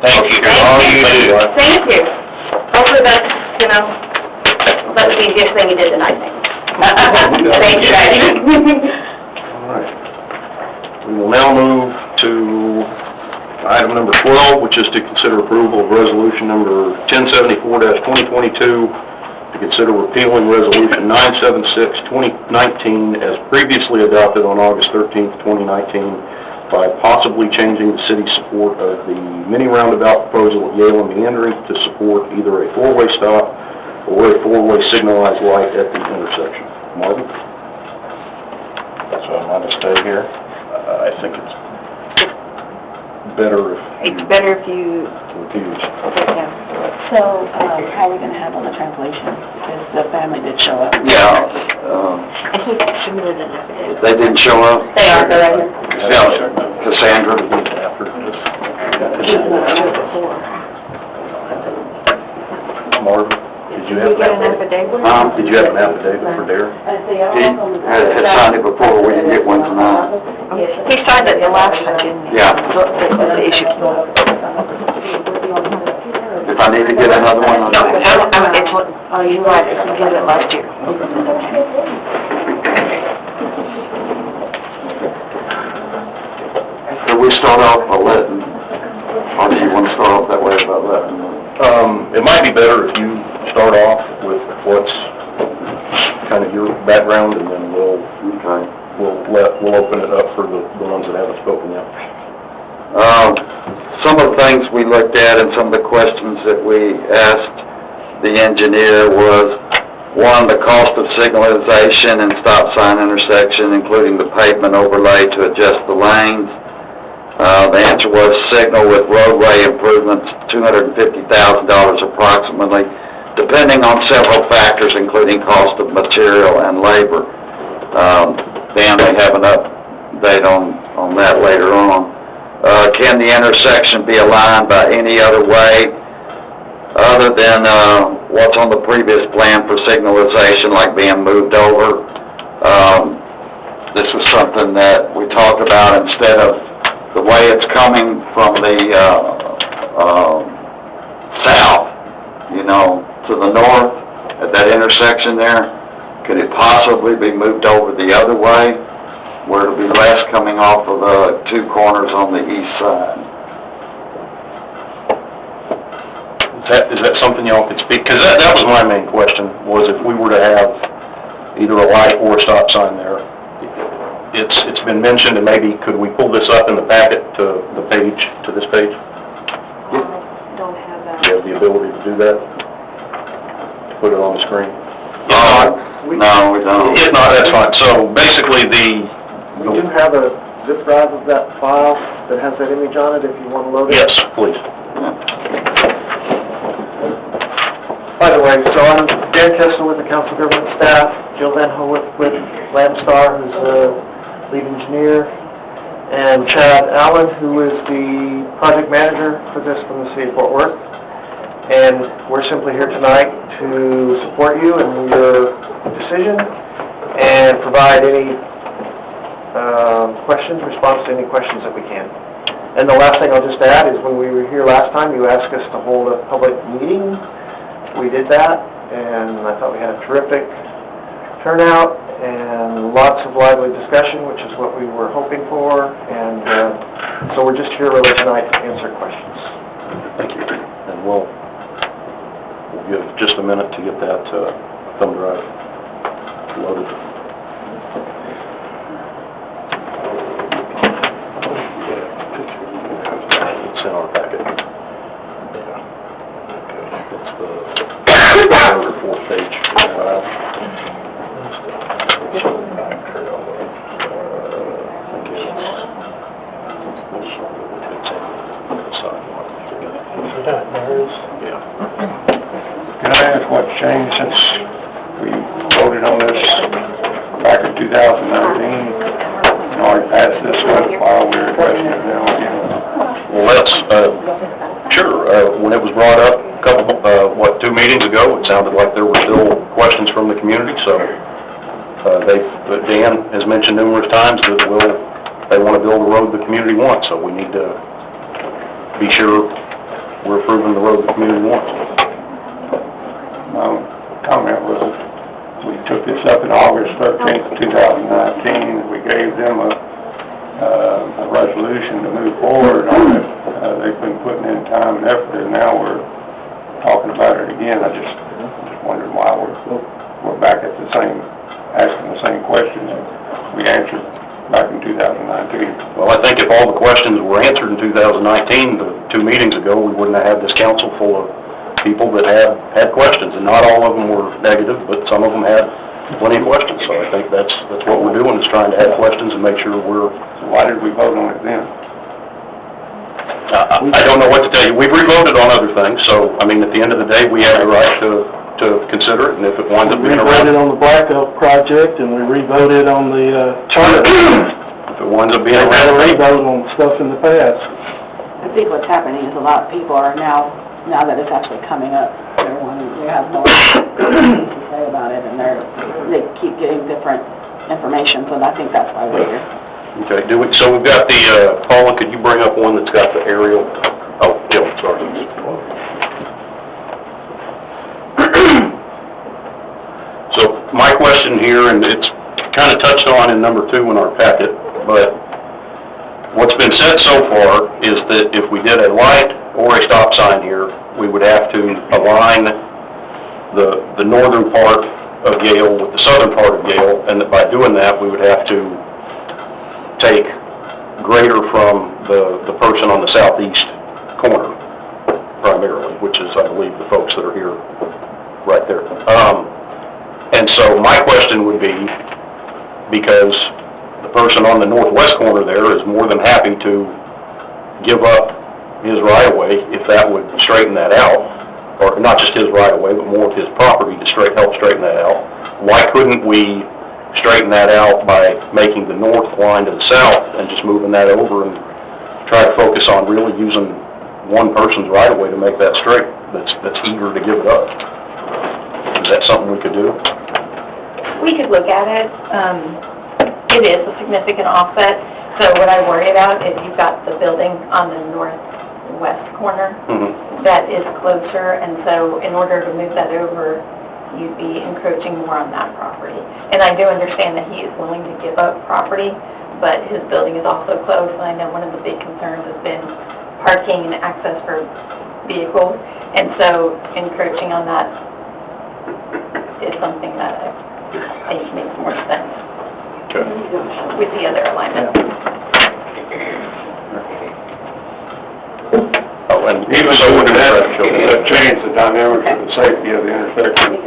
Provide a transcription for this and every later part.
Thank you for all you do. Thank you. Hopefully that's, that's the easiest thing you did tonight. Thank you, guys. All right. We will now move to item number 12, which is to consider approval of resolution number 1074-2022 to consider repealing resolution 976-2019 as previously adopted on August 13th, 2019 by possibly changing the city's support of the mini roundabout proposal at Yale and Meandering to support either a four-way stop or a four-way signalized light at the intersection. Marvin? So I'm going to stay here. I think it's better if It's better if you refuse. yeah. So, how are we going to handle the translation? Because the family did show up. Yeah, And he submitted an affidavit. they didn't show up. They are, they're right here. Yeah, Cassandra. After this. Before. Marvin, did you have Did you get an an affidavit? Did you have an affidavit for Dare? He had signed it before, we didn't get one tonight. He signed it the last time. Yeah. The issue came up. If I need to get another one, I'll No, do it. it's what, oh, you're right, you did it last year. So we start off by letting, or do you want to start off that way about letting? It might be better if you start off with what's kind of your background, and then we'll open it up for the ones that haven't spoken yet. Some of the things we looked at and some of the questions that we asked the engineer was, one, the cost of signalization and stop sign intersection, including the pavement overlay to adjust the lanes. The answer was signal with roadway improvements, $250,000 approximately, depending on several factors, including cost of material and labor. Dan may have an update on that later on. Can the intersection be aligned by any other way other than what's on the previous plan for signalization, like being moved over? This was something that we talked about instead of the way it's coming from the south, to the north at that intersection there. Could it possibly be moved over the other way, where it'll be less coming off of the two corners on the east side? Is that something y'all could speak? Because that was my main question, was if we were to have either a light or a stop sign there. It's been mentioned, and maybe could we pull this up in the packet to the page, to this page? Don't have that. Do you have the ability to do that? To put it on the screen? No, we don't. If not, that's fine. So basically We do have a zip drive of that file that has that image on it, if you want to load it. yes, please. By the way, so I'm Dan Kessler with the Council Government Staff, Jill Van Howitt with Lamstar, who's the lead engineer, and Chad Allen, who is the project manager for this from the city of Fort Worth. And we're simply here tonight to support you in your decision and provide any response to any questions that we can. And the last thing I'll just add is when we were here last time, you asked us to hold a public meeting. We did that, and I thought we had a terrific turnout and lots of lively discussion, which is what we were hoping for. And so we're just here really tonight to answer questions. Thank you. And we'll give just a minute to get that thumb drive loaded. It's in our packet. It's the third or fourth page. Can I ask what's changed since we voted on this back in 2019? I passed this one while we were addressing it now again. Well, that's, sure, when it was brought up a couple, 2 meetings ago, it sounded like there were still questions from the community, so, Dan has mentioned numerous times that they want to build a road the community wants, so we need to be sure we're approving the road the community wants. My comment was, we took this up in August 13th, 2019, we gave them a resolution to move forward on it. They've been putting in time and effort, and now we're talking about it again. I just wondered why we're back at the same, asking the same questions we answered back in 2019. Well, I think if all the questions were answered in 2019, the 2 meetings ago, we wouldn't have had this council full of people that had questions, and not all of them were negative, but some of them had plenty of questions. So I think that's what we're doing, is trying to have questions and make sure we're... So why did we vote on it then? I don't know what to tell you. We've re-voted on other things, so, I mean, at the end of the day, we have the right to consider it, and if it winds up We being voted around... on the Blackout project, and we re-voted on the, charter. If it winds up being We had a around... re-vote on stuff in the past. I think what's happening is a lot of people are now that it's actually coming up, they have more to say about it, and they keep getting different information, so I think that's why we're here. Okay, so we've got the, Paula, could you bring up one that's got the aerial? Oh, Jill, sorry. So my question here, and it's kind of touched on in number 2 in our packet, but what's been said so far is that if we did a light or a stop sign here, we would have to align the northern part of Yale with the southern part of Yale, and that by doing that, we would have to take greater from the person on the southeast corner, primarily, which is, I believe, the folks that are here right there. And so my question would be, because the person on the northwest corner there is more than happy to give up his right-of-way if that would straighten that out, or not just his right-of-way, but more of his property to help straighten that out. Why couldn't we straighten that out by making the north line to the south and just moving that over and try to focus on really using one person's right-of-way to make that straight that's eager to give it up? Is that something we could do? We could look at it. It is a significant offset, so what I worry about is you've got the building on the northwest corner that is closer, and so in order to move that over, you'd be encroaching more on that property. And I do understand that he is willing to give up property, but his building is also close, and I know one of the big concerns has been parking and access for vehicles, and so encroaching on that is something that I think makes more sense with the other alignment. Oh, and Even so we're going to try to show does that change the dynamics of the safety of the intersection,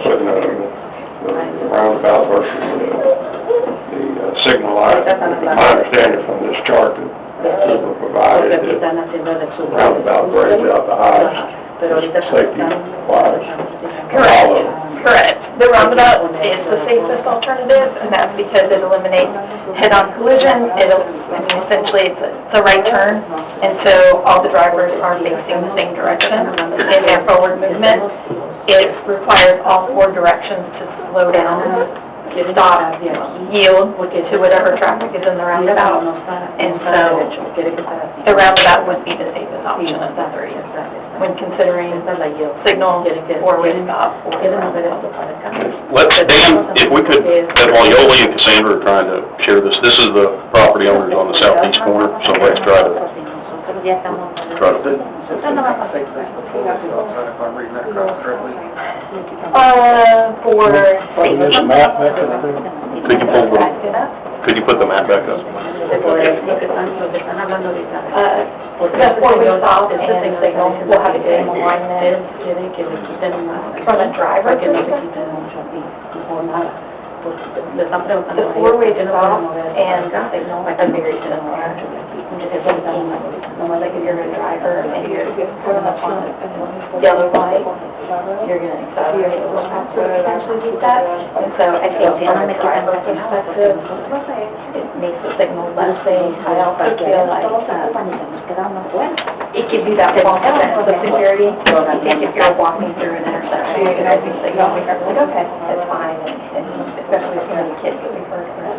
putting the roundabout versus the signal light? My understanding from this chart that was provided, that roundabout grades out the highest, safety-wise. Correct. The roundabout is the safest alternative, and that's because it eliminates head-on collision. Essentially, it's a right turn, and so all the drivers are facing the same direction in their forward movement. It requires all 4 directions to slow down, stop, yield to whatever traffic is in the roundabout. And so the roundabout would be the safest option of the 3 when considering signal, 4-way stop, or Let's, Dan, if we could, while Yoli and Cassandra are trying to share this is the property owners on the southeast corner, so let's try to... If I'm reading that correctly. For There's a map back up there. Could you put the map back up? The 4-way stop and signal will have the same alignment from a driver perspective. The 4-way stop and signal are very similar. Like if you're a driver and you're pulling up on a yellow light, you're going to accelerate a little faster to potentially beat that. And so I think from a driver perspective, it makes the signal less safe. I also feel like it gives you that false sense of security. I think if you're walking through an intersection, you can see signal, you're like, okay, it's fine. And especially with so many kids that we've heard from.